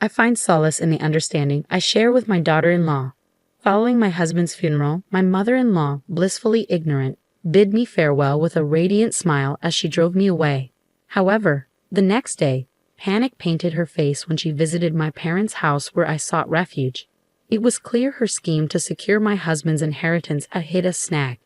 I find solace in the understanding I share with my daughter-in-law. Following my husband's funeral, my mother-in-law, blissfully ignorant, bid me farewell with a radiant smile as she drove me away. However, the next day, panic painted her face when she visited my parents' house where I sought refuge. It was clear her scheme to secure my husband's inheritance had hit a snag.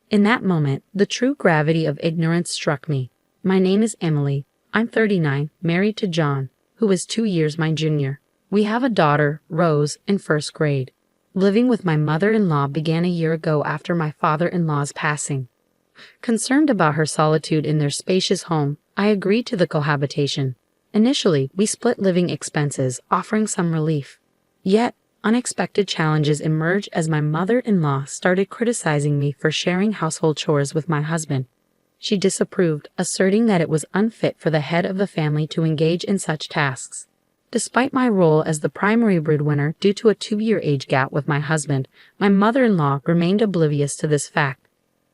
In that moment, the true gravity of ignorance struck me. My name is Emily. I'm 39, married to John, who is 2 years my junior. We have a daughter, Rose, in first grade. Living with my mother-in-law began a year ago after my father-in-law's passing. Concerned about her solitude in their spacious home, I agreed to the cohabitation. Initially, we split living expenses, offering some relief. Yet, unexpected challenges emerged as my mother-in-law started criticizing me for sharing household chores with my husband. She disapproved, asserting that it was unfit for the head of the family to engage in such tasks. Despite my role as the primary breadwinner due to a 2-year age gap with my husband, my mother-in-law remained oblivious to this fact.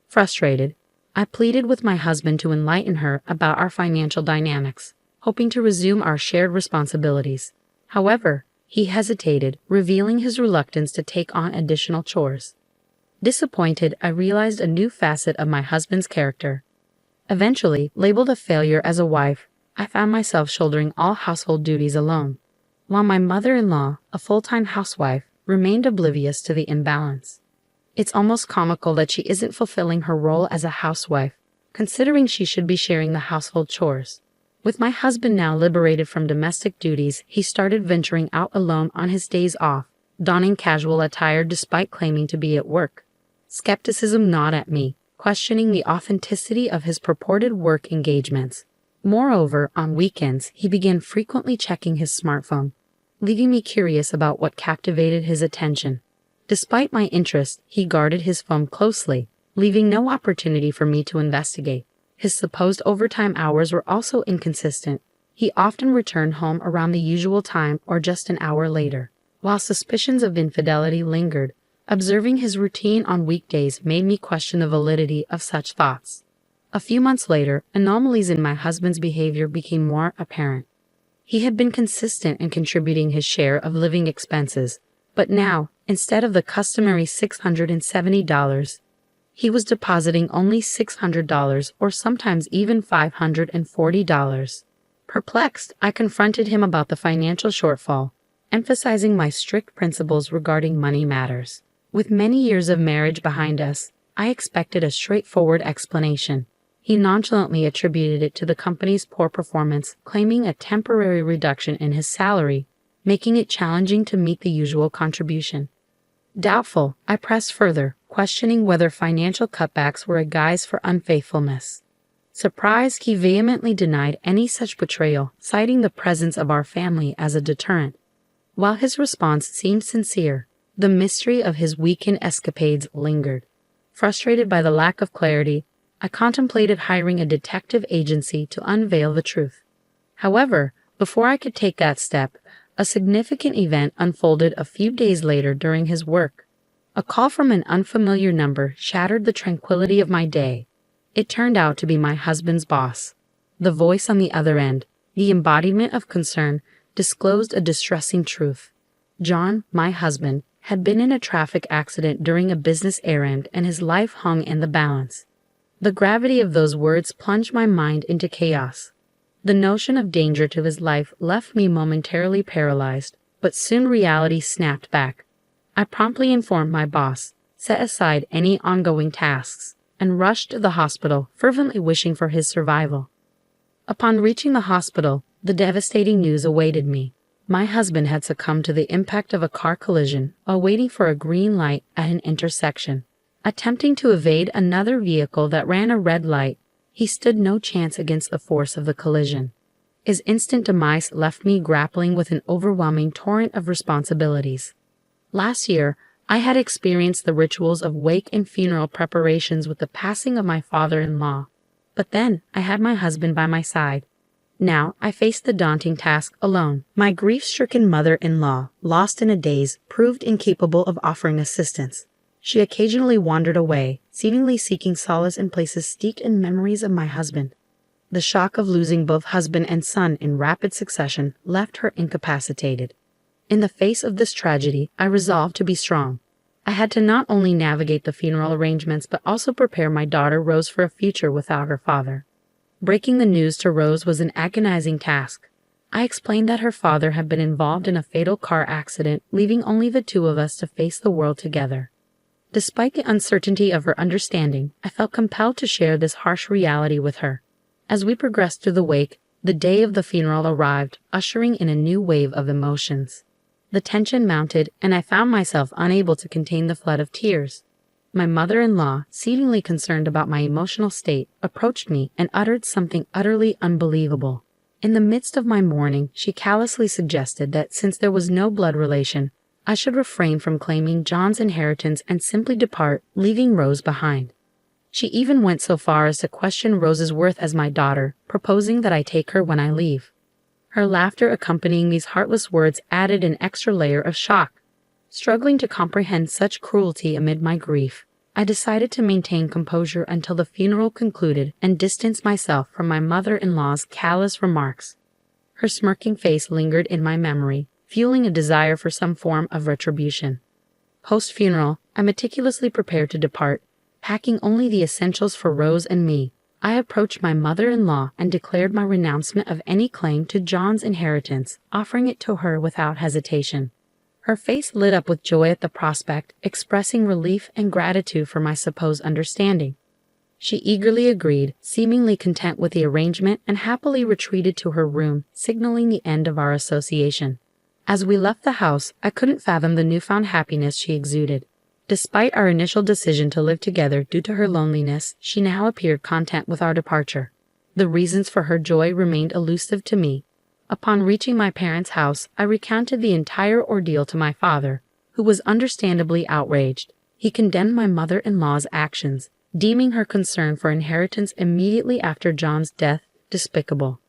Frustrated, I pleaded with my husband to enlighten her about our financial dynamics, hoping to resume our shared responsibilities. However, he hesitated, revealing his reluctance to take on additional chores. Disappointed, I realized a new facet of my husband's character. Eventually, labeled a failure as a wife, I found myself shouldering all household duties alone, while my mother-in-law, a full-time housewife, remained oblivious to the imbalance. It's almost comical that she isn't fulfilling her role as a housewife, considering she should be sharing the household chores. With my husband now liberated from domestic duties, he started venturing out alone on his days off, donning casual attire despite claiming to be at work. Skepticism gnawed at me, questioning the authenticity of his purported work engagements. Moreover, on weekends, he began frequently checking his smartphone, leaving me curious about what captivated his attention. Despite my interest, he guarded his phone closely, leaving no opportunity for me to investigate. His supposed overtime hours were also inconsistent. He often returned home around the usual time or just an hour later. While suspicions of infidelity lingered, observing his routine on weekdays made me question the validity of such thoughts. A few months later, anomalies in my husband's behavior became more apparent. He had been consistent in contributing his share of living expenses, but now, instead of the customary $670, he was depositing only $600 or sometimes even $540. Perplexed, I confronted him about the financial shortfall, emphasizing my strict principles regarding money matters. With many years of marriage behind us, I expected a straightforward explanation. He nonchalantly attributed it to the company's poor performance, claiming a temporary reduction in his salary, making it challenging to meet the usual contribution. Doubtful, I pressed further, questioning whether financial cutbacks were a guise for unfaithfulness. Surprised, he vehemently denied any such betrayal, citing the presence of our family as a deterrent. While his response seemed sincere, the mystery of his weekend escapades lingered. Frustrated by the lack of clarity, I contemplated hiring a detective agency to unveil the truth. However, before I could take that step, a significant event unfolded a few days later during his work. A call from an unfamiliar number shattered the tranquility of my day. It turned out to be my husband's boss. The voice on the other end, the embodiment of concern, disclosed a distressing truth. John, my husband, had been in a traffic accident during a business errand and his life hung in the balance. The gravity of those words plunged my mind into chaos. The notion of danger to his life left me momentarily paralyzed, but soon reality snapped back. I promptly informed my boss, set aside any ongoing tasks, and rushed to the hospital, fervently wishing for his survival. Upon reaching the hospital, the devastating news awaited me. My husband had succumbed to the impact of a car collision while waiting for a green light at an intersection. Attempting to evade another vehicle that ran a red light, he stood no chance against the force of the collision. His instant demise left me grappling with an overwhelming torrent of responsibilities. Last year, I had experienced the rituals of wake and funeral preparations with the passing of my father-in-law. But then I had my husband by my side. Now I faced the daunting task alone. My grief-stricken mother-in-law, lost in a daze, proved incapable of offering assistance. She occasionally wandered away, seemingly seeking solace in places steeped in memories of my husband. The shock of losing both husband and son in rapid succession left her incapacitated. In the face of this tragedy, I resolved to be strong. I had to not only navigate the funeral arrangements but also prepare my daughter Rose for a future without her father. Breaking the news to Rose was an agonizing task. I explained that her father had been involved in a fatal car accident, leaving only the two of us to face the world together. Despite the uncertainty of her understanding, I felt compelled to share this harsh reality with her. As we progressed through the wake, the day of the funeral arrived, ushering in a new wave of emotions. The tension mounted, and I found myself unable to contain the flood of tears. My mother-in-law, seemingly concerned about my emotional state, approached me and uttered something utterly unbelievable. In the midst of my mourning, she callously suggested that since there was no blood relation, I should refrain from claiming John's inheritance and simply depart, leaving Rose behind. She even went so far as to question Rose's worth as my daughter, proposing that I take her when I leave. Her laughter accompanying these heartless words added an extra layer of shock. Struggling to comprehend such cruelty amid my grief, I decided to maintain composure until the funeral concluded and distance myself from my mother-in-law's callous remarks. Her smirking face lingered in my memory, fueling a desire for some form of retribution. Post-funeral, I meticulously prepared to depart, packing only the essentials for Rose and me. I approached my mother-in-law and declared my renouncement of any claim to John's inheritance, offering it to her without hesitation. Her face lit up with joy at the prospect, expressing relief and gratitude for my supposed understanding. She eagerly agreed, seemingly content with the arrangement, and happily retreated to her room, signaling the end of our association. As we left the house, I couldn't fathom the newfound happiness she exuded. Despite our initial decision to live together due to her loneliness, she now appeared content with our departure. The reasons for her joy remained elusive to me. Upon reaching my parents' house, I recounted the entire ordeal to my father, who was understandably outraged. He condemned my mother-in-law's actions, deeming her concern for inheritance immediately after John's death despicable.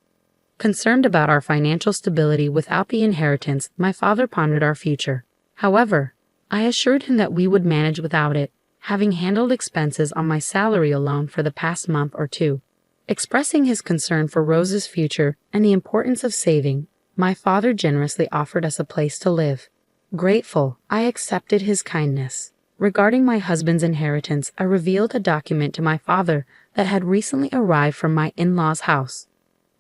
Concerned about our financial stability without the inheritance, my father pondered our future. However, I assured him that we would manage without it, having handled expenses on my salary alone for the past month or two. Expressing his concern for Rose's future and the importance of saving, my father generously offered us a place to live. Grateful, I accepted his kindness. Regarding my husband's inheritance, I revealed a document to my father that had recently arrived from my in-law's house.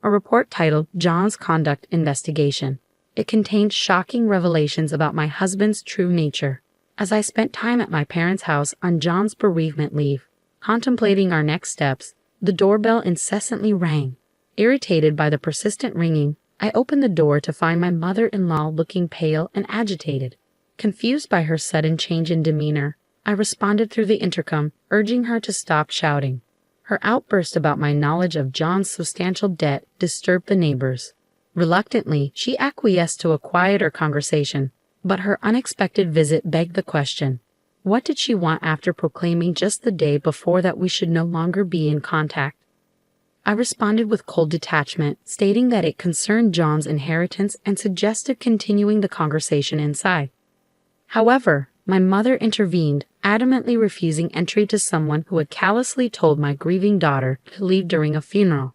A report titled John's Conduct Investigation. It contained shocking revelations about my husband's true nature. As I spent time at my parents' house on John's bereavement leave, contemplating our next steps, the doorbell incessantly rang. Irritated by the persistent ringing, I opened the door to find my mother-in-law looking pale and agitated. Confused by her sudden change in demeanor, I responded through the intercom, urging her to stop shouting. Her outburst about my knowledge of John's substantial debt disturbed the neighbors. Reluctantly, she acquiesced to a quieter conversation, but her unexpected visit begged the question. What did she want after proclaiming just the day before that we should no longer be in contact? I responded with cold detachment, stating that it concerned John's inheritance and suggested continuing the conversation inside. However, my mother intervened, adamantly refusing entry to someone who had callously told my grieving daughter to leave during a funeral.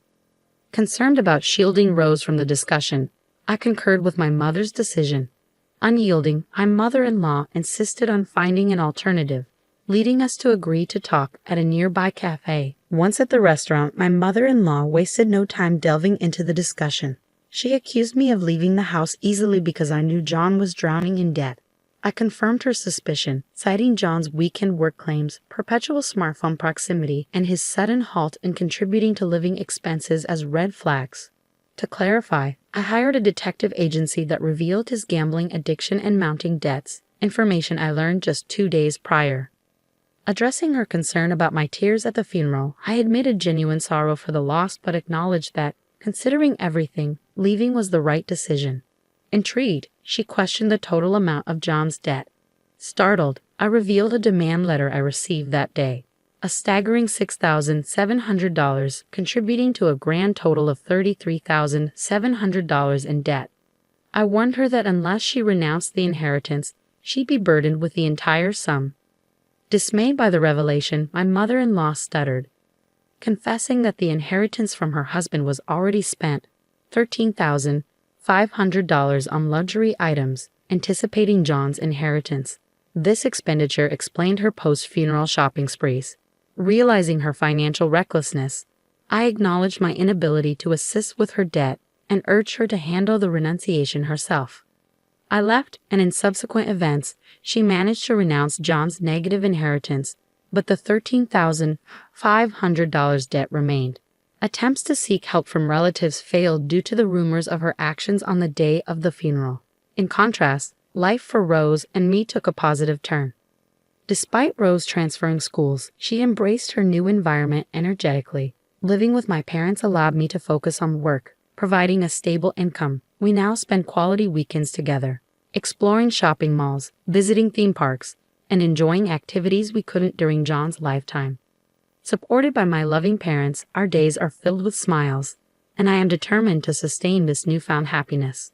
Concerned about shielding Rose from the discussion, I concurred with my mother's decision. Unyielding, my mother-in-law insisted on finding an alternative, leading us to agree to talk at a nearby cafe. Once at the restaurant, my mother-in-law wasted no time delving into the discussion. She accused me of leaving the house easily because I knew John was drowning in debt. I confirmed her suspicion, citing John's weekend work claims, perpetual smartphone proximity, and his sudden halt in contributing to living expenses as red flags. To clarify, I hired a detective agency that revealed his gambling addiction and mounting debts, information I learned just 2 days prior. Addressing her concern about my tears at the funeral, I admitted genuine sorrow for the loss but acknowledged that, considering everything, leaving was the right decision. Intrigued, she questioned the total amount of John's debt. Startled, I revealed a demand letter I received that day. A staggering $6,700, contributing to a grand total of $33,700 in debt. I warned her that unless she renounced the inheritance, she'd be burdened with the entire sum. Dismayed by the revelation, my mother-in-law stuttered. confessing that the inheritance from her husband was already spent $13,500 on luxury items, anticipating John's inheritance. This expenditure explained her post-funeral shopping sprees. Realizing her financial recklessness, I acknowledged my inability to assist with her debt and urged her to handle the renunciation herself. I left, and in subsequent events, she managed to renounce John's negative inheritance, but the $13,500 debt remained. Attempts to seek help from relatives failed due to the rumors of her actions on the day of the funeral. In contrast, life for Rose and me took a positive turn. Despite Rose transferring schools, she embraced her new environment energetically. Living with my parents allowed me to focus on work, providing a stable income. We now spend quality weekends together, exploring shopping malls, visiting theme parks, and enjoying activities we couldn't during John's lifetime. Supported by my loving parents, our days are filled with smiles, and I am determined to sustain this newfound happiness.